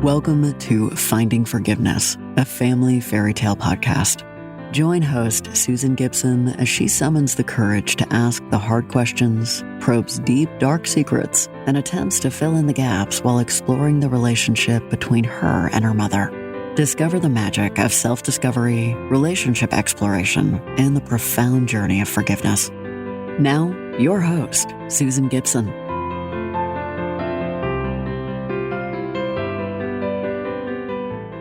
Welcome to Finding Forgiveness, a family fairy tale podcast. Join host Susan Gibson as she summons the courage to ask the hard questions, probes deep, dark secrets, and attempts to fill in the gaps while exploring the relationship between her and her mother. Discover the magic of self-discovery, relationship exploration, and the profound journey of forgiveness. Now, your host, Susan Gibson.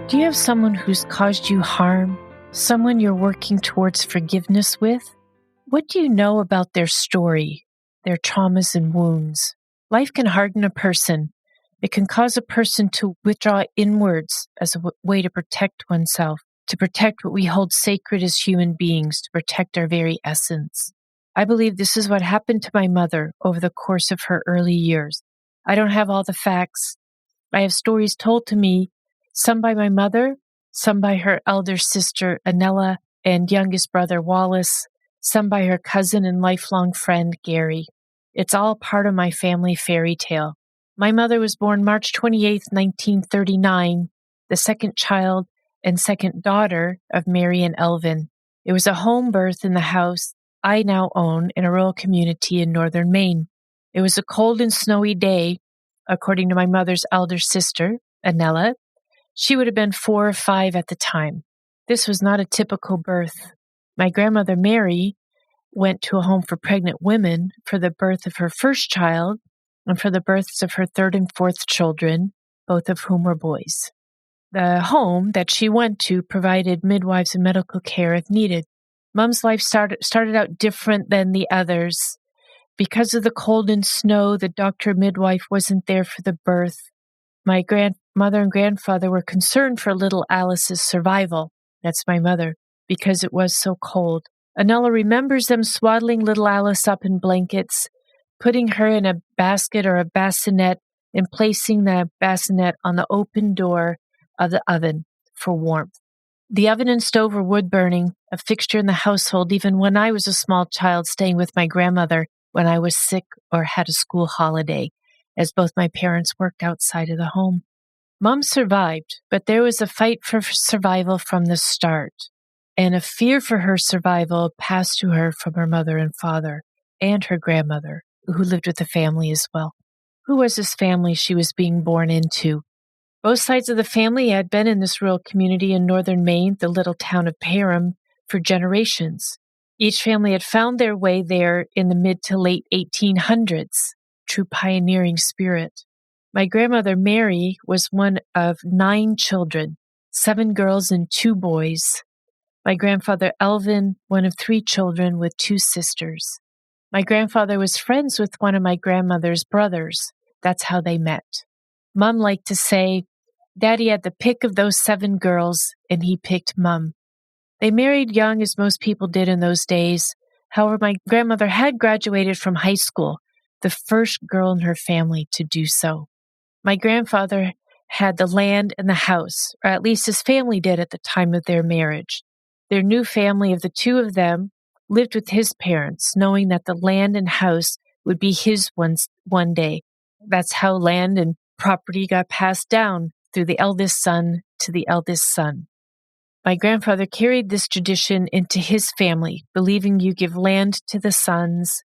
Do you have someone who's caused you harm? Someone you're working towards forgiveness with? What do you know about their story, their traumas and wounds? Life can harden a person. It can cause a person to withdraw inwards as a way to protect oneself, to protect what we hold sacred as human beings, to protect our very essence. I believe this is what happened to my mother over the course of her early years. I don't have all the facts. I have stories told to me, some by my mother, some by her elder sister, Anella, and youngest brother, Wallace, some by her cousin and lifelong friend, Gary. It's all part of my family fairy tale. My mother was born March 28, 1939, the second child and second daughter of Mary and Elvin. It was a home birth in the house I now own in a rural community in northern Maine. It was a cold and snowy day, according to my mother's elder sister, Anella. She would have been 4 or 5 at the time. This was not a typical birth. My grandmother, Mary, went to a home for pregnant women for the birth of her first child and for the births of her third and fourth children, both of whom were boys. The home that she went to provided midwives and medical care if needed. Mom's life started out different than the others. Because of the cold and snow, the doctor midwife wasn't there for the birth. My grandmother and grandfather were concerned for little Alice's survival. That's my mother, because it was so cold. Anella remembers them swaddling little Alice up in blankets, putting her in a basket or a bassinet, and placing the bassinet on the open door of the oven for warmth. The oven and stove were wood burning, a fixture in the household even when I was a small child staying with my grandmother when I was sick or had a school holiday, as both my parents worked outside of the home. Mom survived, but there was a fight for survival from the start, and a fear for her survival passed to her from her mother and father and her grandmother, who lived with the family as well. Who was this family she was being born into? Both sides of the family had been in this rural community in northern Maine, the little town of Parham, for generations. Each family had found their way there in the mid to late 1800s. True pioneering spirit. My grandmother, Mary, was one of 9 children, 7 girls and 2 boys. My grandfather, Elvin, one of 3 children with 2 sisters. My grandfather was friends with one of my grandmother's brothers. That's how they met. Mom liked to say, Daddy had the pick of those 7 girls, and he picked Mom. They married young, as most people did in those days. However, my grandmother had graduated from high school, the first girl in her family to do so. My grandfather had the land and the house, or at least his family did at the time of their marriage. Their new family of the 2 of them lived with his parents, knowing that the land and house would be his one day. That's how land and property got passed down through the eldest son to the eldest son. My grandfather carried this tradition into his family, believing you give land to the sons.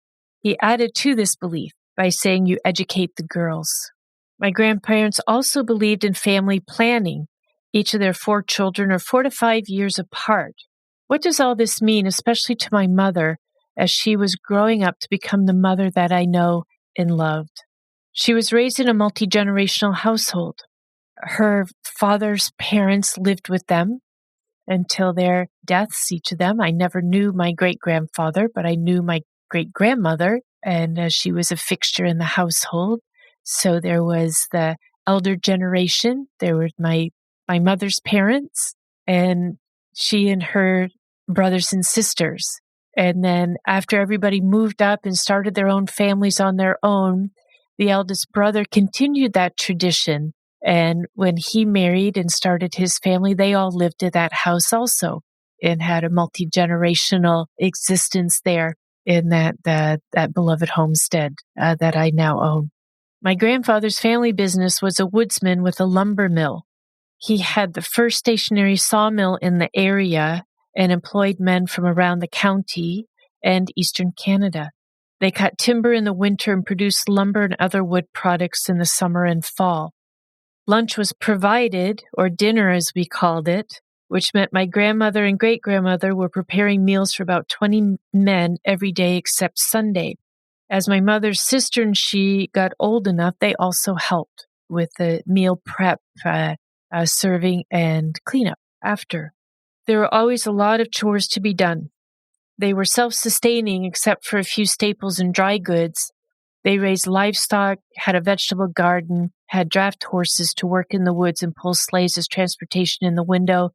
He added to this belief by saying you educate the girls. My grandparents also believed in family planning. Each of their 4 children are 4 to 5 years apart. What does all this mean, especially to my mother, as she was growing up to become the mother that I know and loved? She was raised in a multi-generational household. Her father's parents lived with them until their deaths, each of them. I never knew my great-grandfather, but I knew my great-grandmother, and she was a fixture in the household. So there was the elder generation. There were my mother's parents, and she and her brothers and sisters. And then after everybody moved up and started their own families on their own, the eldest brother continued that tradition. And when he married and started his family, they all lived in that house also and had a multi-generational existence there in that beloved homestead that I now own. My grandfather's family business was a woodsman with a lumber mill. He had the first stationary sawmill in the area and employed men from around the county and eastern Canada. They cut timber in the winter and produced lumber and other wood products in the summer and fall. Lunch was provided, or dinner as we called it, which meant my grandmother and great-grandmother were preparing meals for about 20 men every day except Sunday. As my mother's sister and she got old enough, they also helped with the meal prep, serving, and cleanup after. There were always a lot of chores to be done. They were self-sustaining except for a few staples and dry goods. They raised livestock, had a vegetable garden, had draft horses to work in the woods and pull sleighs as transportation in the window,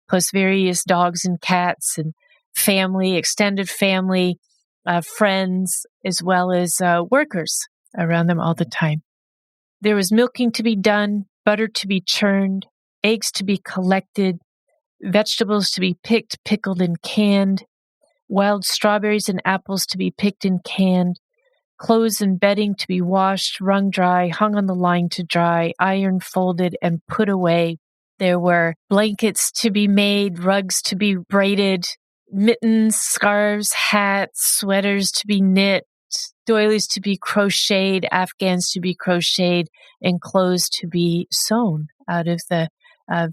plus various dogs and cats and family, extended family, friends, as well as workers around them all the time. There was milking to be done, butter to be churned, eggs to be collected, vegetables to be picked, pickled, and canned, wild strawberries and apples to be picked and canned, clothes and bedding to be washed, wrung dry, hung on the line to dry, ironed, folded, and put away. There were blankets to be made, rugs to be braided, mittens, scarves, hats, sweaters to be knit, doilies to be crocheted, afghans to be crocheted, and clothes to be sewn out of the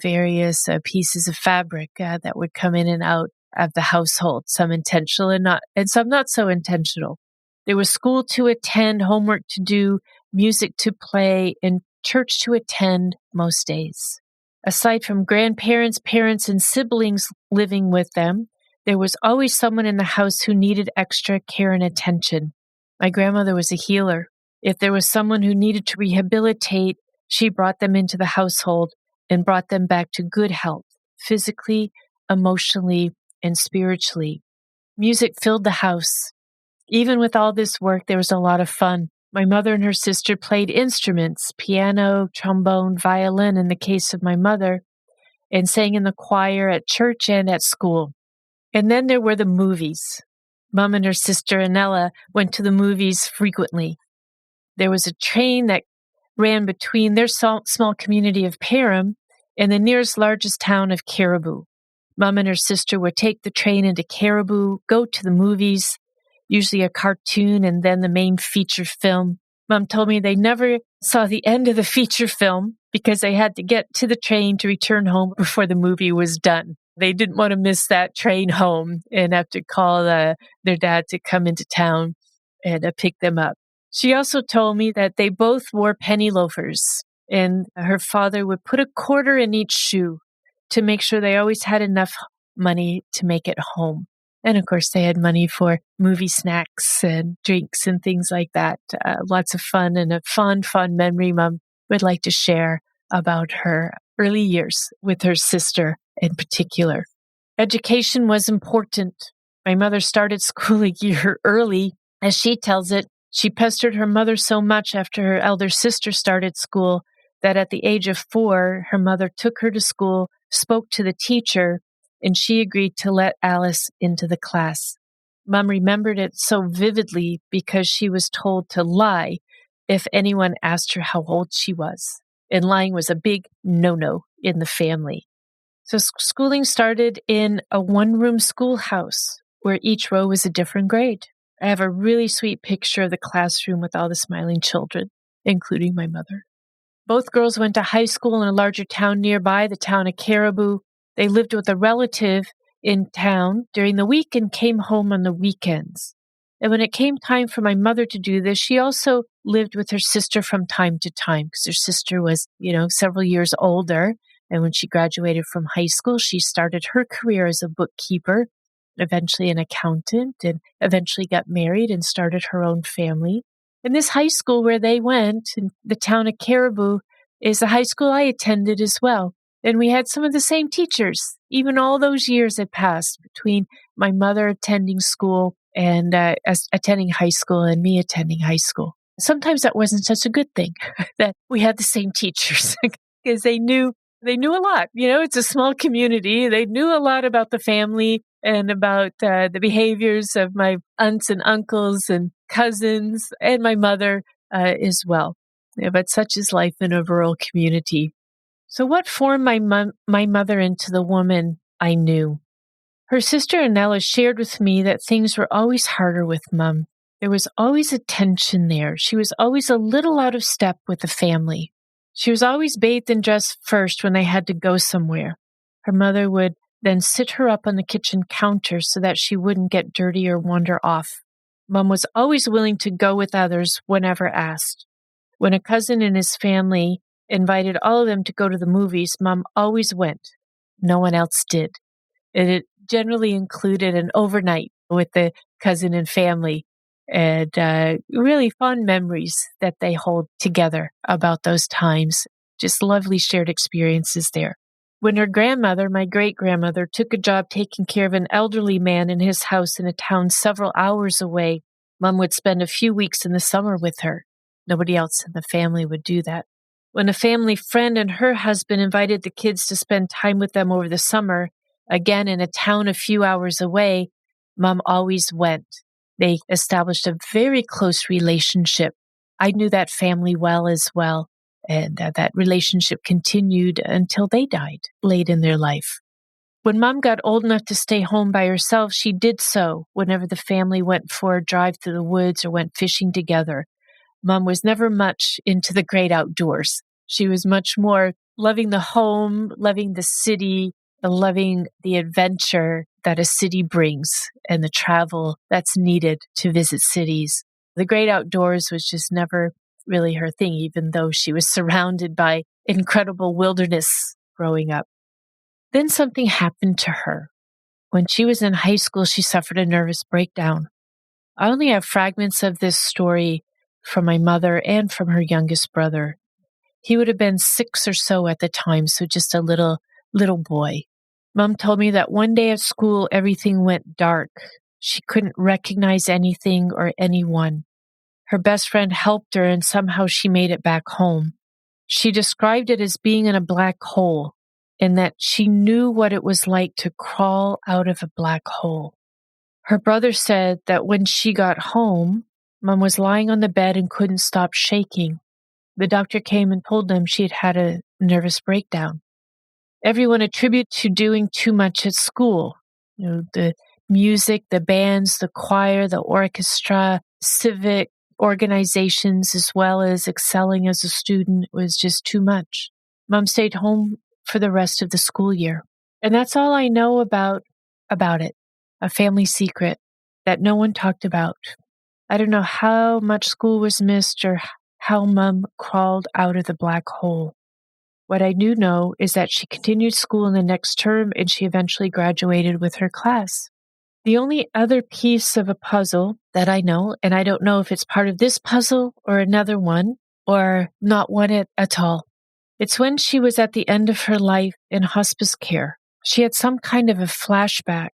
various pieces of fabric that would come in and out of the household, some intentional and some not so intentional. There was school to attend, homework to do, music to play, and church to attend most days. Aside from grandparents, parents, and siblings living with them, there was always someone in the house who needed extra care and attention. My grandmother was a healer. If there was someone who needed to rehabilitate, she brought them into the household and brought them back to good health, physically, emotionally, and spiritually. Music filled the house. Even with all this work, there was a lot of fun. My mother and her sister played instruments, piano, trombone, violin in the case of my mother, and sang in the choir at church and at school. And then there were the movies. Mom and her sister Anella went to the movies frequently. There was a train that ran between their small community of Perham and the nearest largest town of Caribou. Mom and her sister would take the train into Caribou, go to the movies, usually a cartoon and then the main feature film. Mom told me they never saw the end of the feature film because they had to get to the train to return home before the movie was done. They didn't want to miss that train home and have to call their dad to come into town and pick them up. She also told me that they both wore penny loafers, and her father would put a quarter in each shoe to make sure they always had enough money to make it home. And of course, they had money for movie snacks and drinks and things like that. Lots of fun and a fond memory Mom would like to share about her early years with her sister in particular. Education was important. My mother started school a year early. As she tells it, she pestered her mother so much after her elder sister started school that at the age of 4, her mother took her to school, spoke to the teacher, and she agreed to let Alice into the class. Mom remembered it so vividly because she was told to lie if anyone asked her how old she was. And lying was a big no-no in the family. So schooling started in a one-room schoolhouse where each row was a different grade. I have a really sweet picture of the classroom with all the smiling children, including my mother. Both girls went to high school in a larger town nearby, the town of Caribou. They lived with a relative in town during the week and came home on the weekends. And when it came time for my mother to do this, she also lived with her sister from time to time because her sister was, several years older. And when she graduated from high school, she started her career as a bookkeeper, eventually an accountant, and eventually got married and started her own family. And this high school where they went, in the town of Caribou, is the high school I attended as well. And we had some of the same teachers. Even all those years had passed between my mother attending school and attending high school and me attending high school. Sometimes that wasn't such a good thing that we had the same teachers because they knew a lot. It's a small community. They knew a lot about the family and about the behaviors of my aunts and uncles and cousins and my mother as well. Yeah, but such is life in a rural community. So what formed my mother into the woman I knew? Her sister Anella shared with me that things were always harder with Mum. There was always a tension there. She was always a little out of step with the family. She was always bathed and dressed first when they had to go somewhere. Her mother would then sit her up on the kitchen counter so that she wouldn't get dirty or wander off. Mum was always willing to go with others whenever asked. When a cousin and his family invited all of them to go to the movies, Mum always went. No one else did. And it generally included an overnight with the cousin and family, and really fond memories that they hold together about those times. Just lovely shared experiences there. When her grandmother, my great-grandmother, took a job taking care of an elderly man in his house in a town several hours away, Mum would spend a few weeks in the summer with her. Nobody else in the family would do that. When a family friend and her husband invited the kids to spend time with them over the summer, again in a town a few hours away, Mum always went. They established a very close relationship. I knew that family well as well, and that relationship continued until they died late in their life. When Mum got old enough to stay home by herself, she did so whenever the family went for a drive through the woods or went fishing together. Mum was never much into the great outdoors. She was much more loving the home, loving the city, loving the adventure that a city brings and the travel that's needed to visit cities. The great outdoors was just never really her thing, even though she was surrounded by incredible wilderness growing up. Then something happened to her. When she was in high school, she suffered a nervous breakdown. I only have fragments of this story from my mother and from her youngest brother. He would have been 6 or so at the time, so just a little boy. Mom told me that one day at school, everything went dark. She couldn't recognize anything or anyone. Her best friend helped her, and somehow she made it back home. She described it as being in a black hole, and that she knew what it was like to crawl out of a black hole. Her brother said that when she got home, Mom was lying on the bed and couldn't stop shaking. The doctor came and told them she had had a nervous breakdown. Everyone attributed to doing too much at school. The music, the bands, the choir, the orchestra, civic organizations, as well as excelling as a student was just too much. Mom stayed home for the rest of the school year. And that's all I know about it. A family secret that no one talked about. I don't know how much school was missed or how Mom crawled out of the black hole. What I do know is that she continued school in the next term and she eventually graduated with her class. The only other piece of a puzzle that I know, and I don't know if it's part of this puzzle or another one, or not one at all. It's when she was at the end of her life in hospice care. She had some kind of a flashback.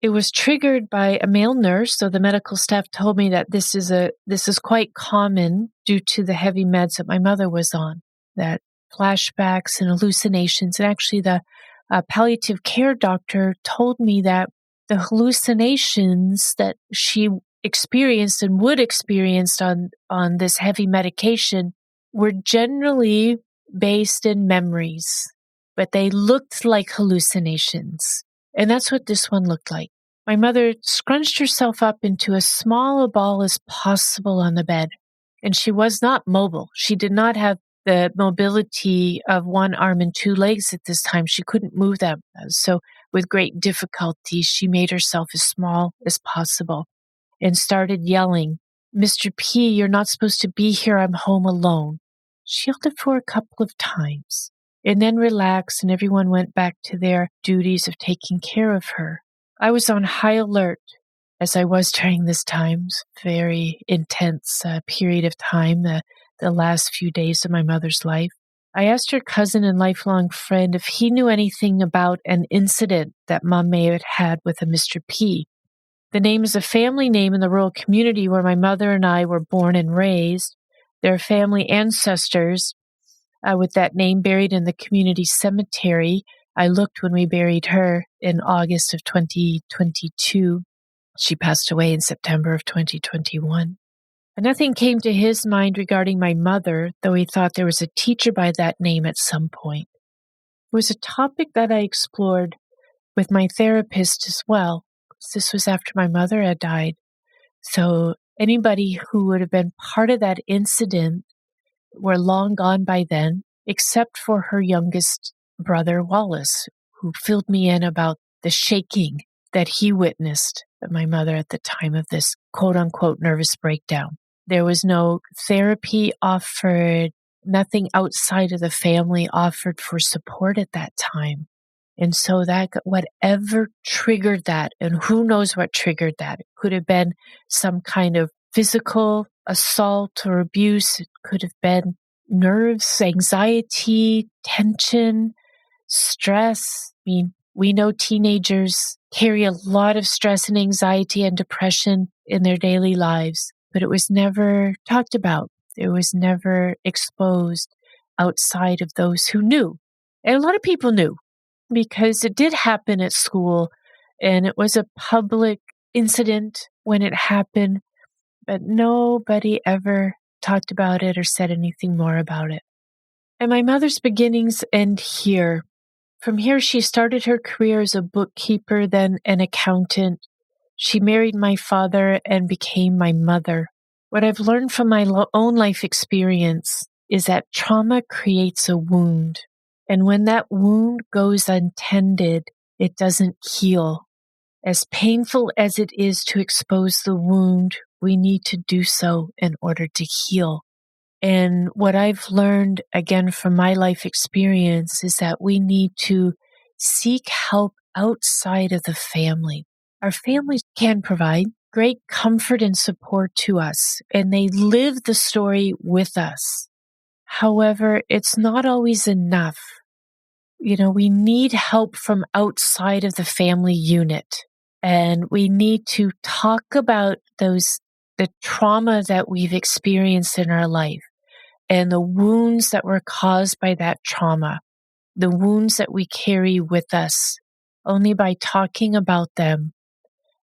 It was triggered by a male nurse, so the medical staff told me that this is quite common due to the heavy meds that my mother was on, that flashbacks and hallucinations. And actually the palliative care doctor told me that the hallucinations that she experienced and would experience on this heavy medication were generally based in memories, but they looked like hallucinations. And that's what this one looked like. My mother scrunched herself up into as small a ball as possible on the bed, and she was not mobile. She did not have the mobility of one arm and 2 legs at this time. She couldn't move them. So with great difficulty, she made herself as small as possible and started yelling, "Mr. P, you're not supposed to be here. I'm home alone." She yelled it for a couple of times and then relaxed, and everyone went back to their duties of taking care of her. I was on high alert, as I was during this time, very intense period of time, the last few days of my mother's life. I asked her cousin and lifelong friend if he knew anything about an incident that Mom may have had with a Mr. P. The name is a family name in the rural community where my mother and I were born and raised. There are family ancestors with that name buried in the community cemetery. I looked when we buried her in August of 2022. She passed away in September of 2021. Nothing came to his mind regarding my mother, though he thought there was a teacher by that name at some point. It was a topic that I explored with my therapist as well. This was after my mother had died. So anybody who would have been part of that incident were long gone by then, except for her youngest brother, Wallace, who filled me in about the shaking that he witnessed of my mother at the time of this quote-unquote nervous breakdown. There was no therapy offered, nothing outside of the family offered for support at that time. And so that whatever triggered that, and who knows what triggered that, it could have been some kind of physical assault or abuse. It could have been nerves, anxiety, tension, stress. I mean, we know teenagers carry a lot of stress and anxiety and depression in their daily lives, but it was never talked about. It was never exposed outside of those who knew. And a lot of people knew because it did happen at school and it was a public incident when it happened, but nobody ever talked about it or said anything more about it. And my mother's beginnings end here. From here, she started her career as a bookkeeper, then an accountant. She married my father and became my mother. What I've learned from my own life experience is that trauma creates a wound. And when that wound goes untended, it doesn't heal. As painful as it is to expose the wound, we need to do so in order to heal. And what I've learned, again, from my life experience is that we need to seek help outside of the family. Our families can provide great comfort and support to us, and they live the story with us. However, it's not always enough. We need help from outside of the family unit, and we need to talk about the trauma that we've experienced in our life and the wounds that were caused by that trauma, the wounds that we carry with us. Only by talking about them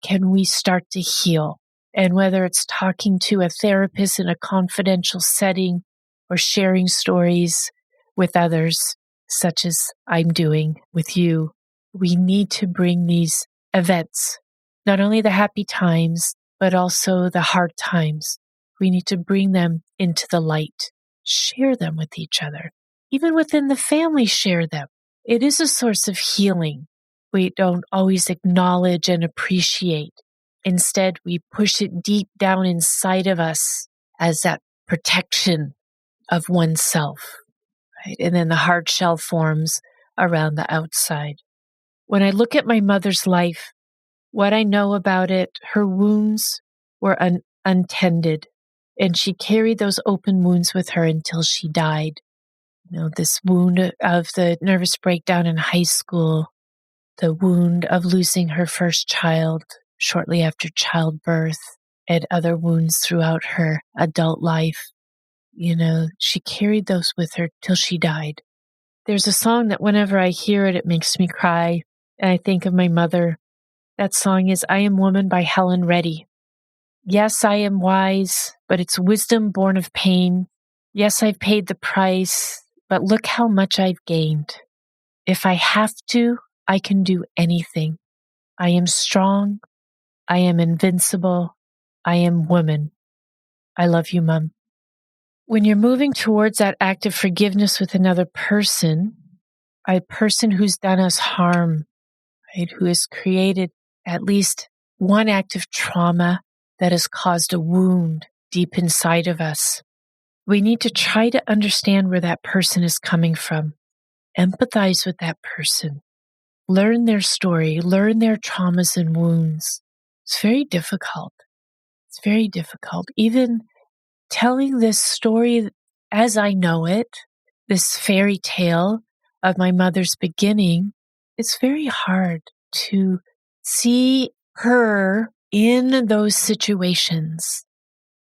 can we start to heal. And whether it's talking to a therapist in a confidential setting or sharing stories with others, such as I'm doing with you, we need to bring these events, not only the happy times, but also the hard times. We need to bring them into the light, share them with each other. Even within the family, share them. It is a source of healing. We don't always acknowledge and appreciate. Instead, we push it deep down inside of us as that protection of oneself, right? And then the hard shell forms around the outside. When I look at my mother's life, what I know about it, her wounds were untended, and she carried those open wounds with her until she died. This wound of the nervous breakdown in high school, the wound of losing her first child shortly after childbirth, and other wounds throughout her adult life. She carried those with her till she died. There's a song that whenever I hear it, it makes me cry. And I think of my mother. That song is I Am Woman by Helen Reddy. Yes, I am wise, but it's wisdom born of pain. Yes, I've paid the price, but look how much I've gained. If I have to, I can do anything. I am strong. I am invincible. I am woman. I love you, Mom. When you're moving towards that act of forgiveness with another person, a person who's done us harm, right, who has created at least one act of trauma that has caused a wound deep inside of us, we need to try to understand where that person is coming from, empathize with that person, learn their story, learn their traumas and wounds. It's very difficult. It's very difficult. Even telling this story as I know it, this fairy tale of my mother's beginning, it's very hard to see her in those situations.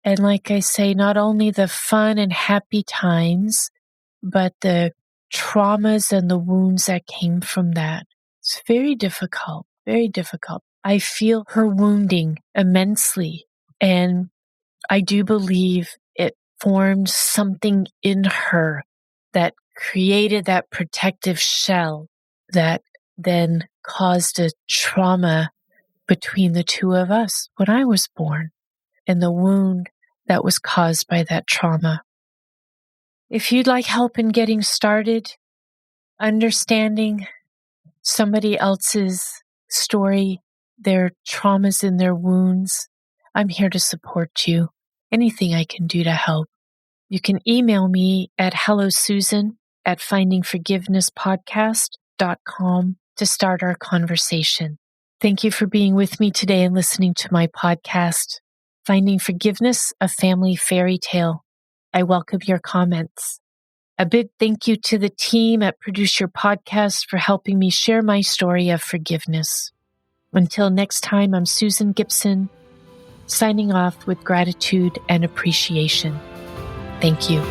And like I say, not only the fun and happy times, but the traumas and the wounds that came from that. It's very difficult, very difficult. I feel her wounding immensely. And I do believe it formed something in her that created that protective shell that then caused a trauma between the two of us when I was born, and the wound that was caused by that trauma. If you'd like help in getting started, understanding somebody else's story, their traumas and their wounds, I'm here to support you. Anything I can do to help. You can email me at hellosusan@findingforgivenesspodcast.com to start our conversation. Thank you for being with me today and listening to my podcast, Finding Forgiveness, a Family Fairy Tale. I welcome your comments. A big thank you to the team at Produce Your Podcast for helping me share my story of forgiveness. Until next time, I'm Susan Gibson, signing off with gratitude and appreciation. Thank you.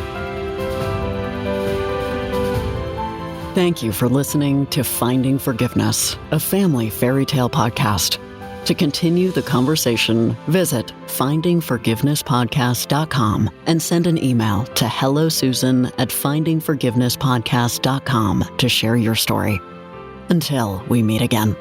Thank you for listening to Finding Forgiveness, a family fairy tale podcast. To continue the conversation, visit findingforgivenesspodcast.com and send an email to hellosusan@findingforgivenesspodcast.com to share your story. Until we meet again.